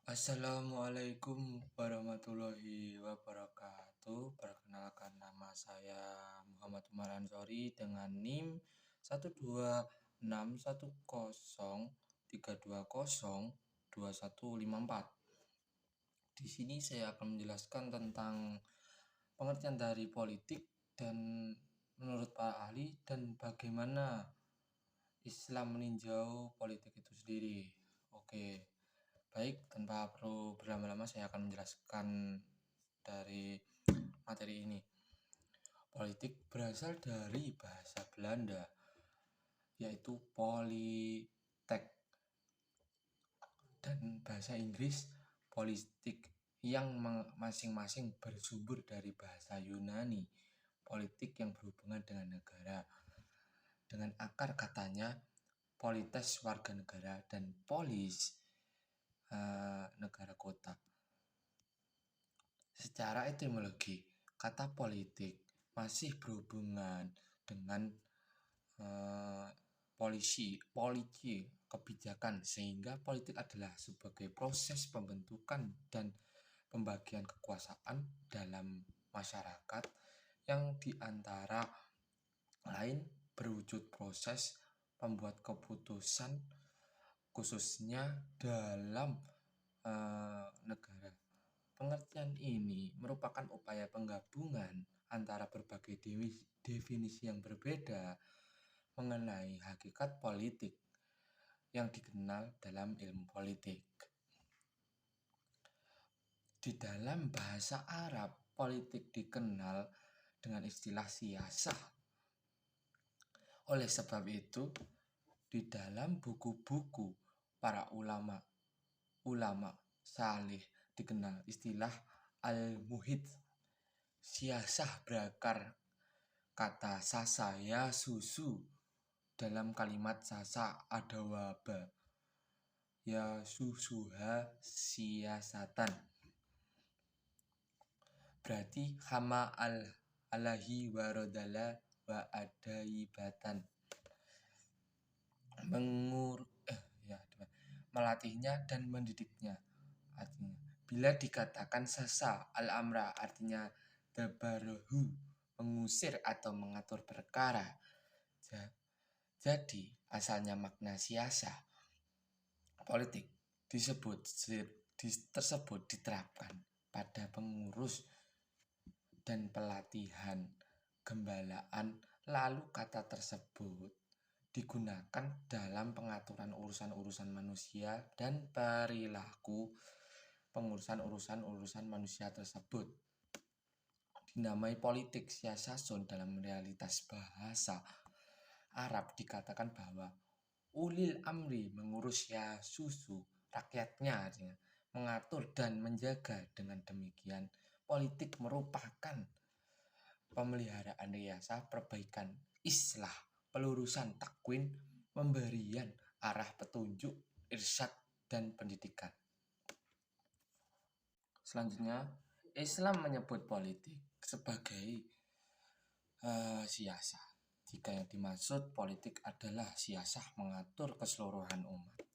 Assalamualaikum warahmatullahi wabarakatuh. Perkenalkan, nama saya Muhammad Umar Ansori dengan NIM 1261032021154. Di sini saya akan menjelaskan tentang pengertian dari politik dan menurut para ahli dan bagaimana Islam meninjau politik itu sendiri. Oke. Baik, tanpa perlu berlama-lama saya akan menjelaskan dari materi ini. Politik berasal dari bahasa Belanda, yaitu politek, dan bahasa Inggris politik, yang masing-masing bersumber dari bahasa Yunani, politik yang berhubungan dengan negara, dengan akar katanya polites warga negara dan polis negara kota. Secara etimologi, kata politik masih berhubungan dengan polisi, kebijakan, sehingga politik adalah sebagai proses pembentukan dan pembagian kekuasaan dalam masyarakat yang diantara lain berwujud proses pembuat keputusan khususnya dalam negara. Pengertian ini merupakan upaya penggabungan antara berbagai definisi yang berbeda mengenai hakikat politik yang dikenal dalam ilmu politik. Di dalam bahasa Arab, politik dikenal dengan istilah siyasah. Oleh sebab itu, di dalam buku-buku para ulama salih dikenal istilah al-muhid. Siyasah berakar kata sasa ya susu. Dalam kalimat sasa ada waba ya susuha siyasatan, berarti hama alahi warodala wa adaibatan, melatihnya dan mendidiknya. Artinya, bila dikatakan sasa al-amra artinya tabaruhu, mengusir atau mengatur perkara. Jadi asalnya makna siasa politik tersebut diterapkan pada pengurus dan pelatihan gembalaan, lalu kata tersebut digunakan dalam pengaturan urusan-urusan manusia dan perilaku pengurusan manusia tersebut. Dinamai politik siasasun dalam realitas bahasa Arab dikatakan bahwa ulil amri mengurus ya susu rakyatnya, mengatur dan menjaga. Dengan demikian, politik merupakan pemeliharaan riasa, perbaikan, islah, pelurusan, takwin, pemberian arah petunjuk, irsyad, dan pendidikan. Selanjutnya, Islam menyebut politik sebagai siasah. Jika yang dimaksud politik adalah siasah mengatur keseluruhan umat,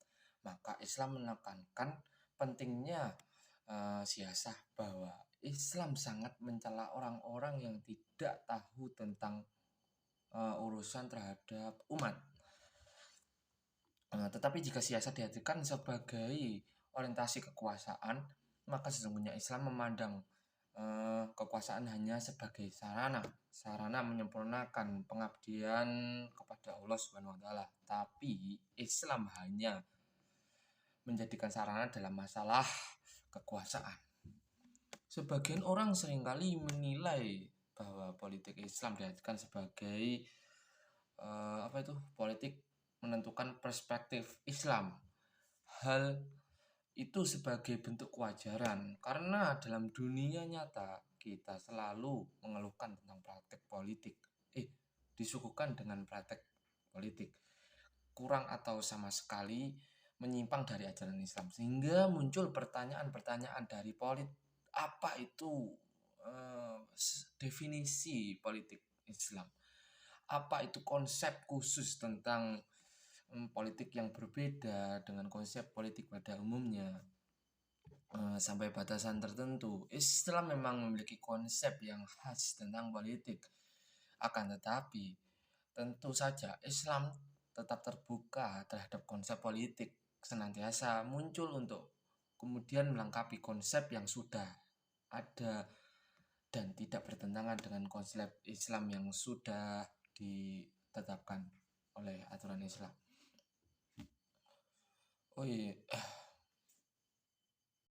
maka Islam menekankan pentingnya siasah, bahwa Islam sangat mencela orang-orang yang tidak tahu tentang urusan terhadap umat. Tetapi jika siasat diartikan sebagai orientasi kekuasaan, maka sesungguhnya Islam memandang kekuasaan hanya sebagai sarana menyempurnakan pengabdian kepada Allah Subhanahu wa taala. Tapi Islam hanya menjadikan sarana dalam masalah kekuasaan. Sebagian orang seringkali menilai bahwa politik Islam diartikan sebagai politik menentukan perspektif Islam. Hal itu sebagai bentuk kewajaran, karena dalam dunia nyata kita selalu mengeluhkan tentang praktek politik, disuguhkan dengan praktek politik kurang atau sama sekali menyimpang dari ajaran Islam, sehingga muncul pertanyaan-pertanyaan dari apa itu definisi politik Islam, apa itu konsep khusus tentang politik yang berbeda dengan konsep politik pada umumnya. sampai batasan tertentu. Islam memang memiliki konsep yang khas tentang politik. Akan tetapi, tentu saja Islam tetap terbuka terhadap konsep politik, senantiasa muncul untuk kemudian melengkapi konsep yang sudah ada dan tidak bertentangan dengan konsep Islam yang sudah ditetapkan oleh aturan Islam. Oh iya,